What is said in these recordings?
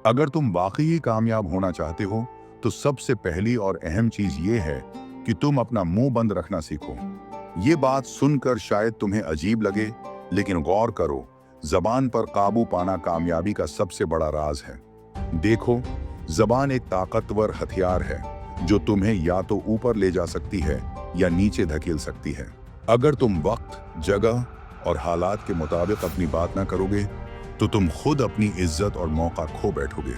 अगर तुम वाकई कामयाब होना चाहते हो तो सबसे पहली और अहम चीज ये है कि तुम अपना मुंह बंद रखना सीखो। ये बात सुनकर शायद तुम्हें अजीब लगे, लेकिन गौर करो, जबान पर काबू पाना कामयाबी का सबसे बड़ा राज है। देखो, जबान एक ताकतवर हथियार है जो तुम्हें या तो ऊपर ले जा सकती है या नीचे धकेल सकती है। अगर तुम वक्त, जगह और हालात के मुताबिक अपनी बात ना करोगे तो तुम खुद अपनी इज्जत और मौका खो बैठोगे।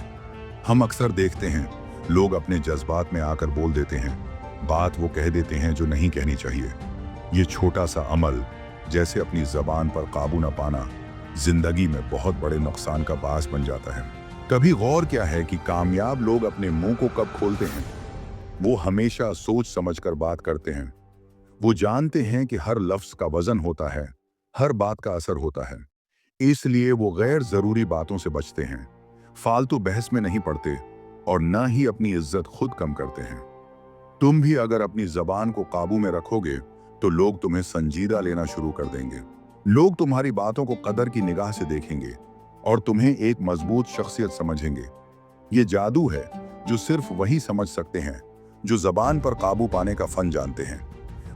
हम अक्सर देखते हैं, लोग अपने जज्बात में आकर बोल देते हैं, बात वो कह देते हैं जो नहीं कहनी चाहिए। ये छोटा सा अमल, जैसे अपनी जबान पर काबू न पाना, जिंदगी में बहुत बड़े नुकसान का बास बन जाता है। कभी गौर क्या है कि कामयाब लोग अपने मुंह को कब खोलते हैं? वो हमेशा सोच समझकर बात करते हैं। वो जानते हैं कि हर लफ्ज का वजन होता है, हर बात का असर होता है। इसलिए वो गैर जरूरी बातों से बचते हैं, फालतू बहस में नहीं पड़ते और न ही अपनी इज्जत खुद कम करते हैं। तुम भी अगर अपनी जबान को काबू में रखोगे तो लोग तुम्हें संजीदा लेना शुरू कर देंगे। लोग तुम्हारी बातों को कदर की निगाह से देखेंगे और तुम्हें एक मजबूत शख्सियत समझेंगे। ये जादू है जो सिर्फ वही समझ सकते हैं जो जबान पर काबू पाने का फन जानते हैं।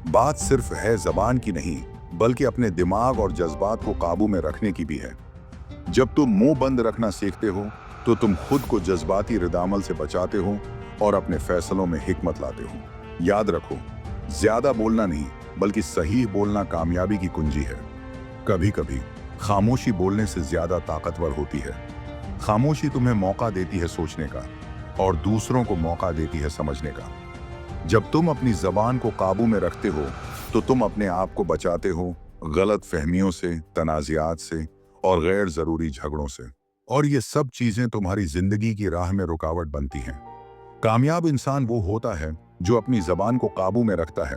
बात सिर्फ है जबान की नहीं, बल्कि अपने दिमाग और जज्बात को काबू में रखने की भी है। जब तुम मुंह बंद रखना सीखते हो तो तुम खुद को जज्बाती रिदामल से बचाते हो और अपने फैसलों में हिकमत लाते हो। याद रखो, ज्यादा बोलना नहीं बल्कि सही बोलना कामयाबी की कुंजी है। कभी कभी खामोशी बोलने से ज्यादा ताकतवर होती है। खामोशी तुम्हें मौका देती है सोचने का और दूसरों को मौका देती है समझने का। जब तुम अपनी जबान को काबू में रखते हो तो तुम अपने आप को बचाते हो गलत फहमियों से, तनाज़ियात से और गैर जरूरी झगड़ों से। और ये सब चीजें तुम्हारी जिंदगी की राह में रुकावट बनती हैं। कामयाब इंसान वो होता है जो अपनी जबान को काबू में रखता है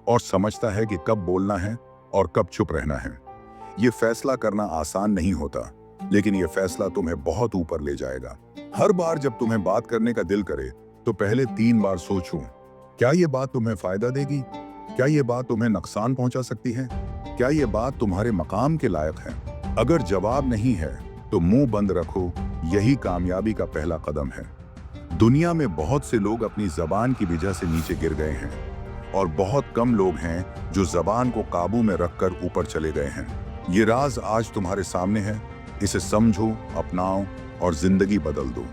और समझता है कि कब बोलना है और कब चुप रहना है। ये फैसला करना आसान नहीं होता, लेकिन ये फैसला तुम्हें बहुत ऊपर ले जाएगा। हर बार जब तुम्हें बात करने का दिल करे तो पहले 3 बार सोचो, क्या ये बात तुम्हें फायदा देगी? क्या ये बात तुम्हें नुकसान पहुंचा सकती है? क्या ये बात तुम्हारे मकाम के लायक है? अगर जवाब नहीं है तो मुंह बंद रखो, यही कामयाबी का पहला कदम है। दुनिया में बहुत से लोग अपनी जबान की वजह से नीचे गिर गए हैं और बहुत कम लोग हैं जो जबान को काबू में रखकर ऊपर चले गए हैं। ये राज आज तुम्हारे सामने है, इसे समझो, अपनाओ और जिंदगी बदल दो।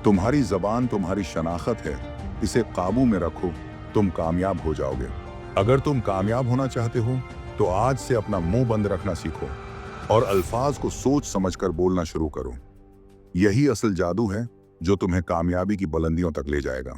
तुम्हारी जबान तुम्हारी शनाख्त है, इसे काबू में रखो, तुम कामयाब हो जाओगे। अगर तुम कामयाब होना चाहते हो तो आज से अपना मुंह बंद रखना सीखो और अल्फाज को सोच समझकर बोलना शुरू करो। यही असल जादू है जो तुम्हें कामयाबी की बुलंदियों तक ले जाएगा।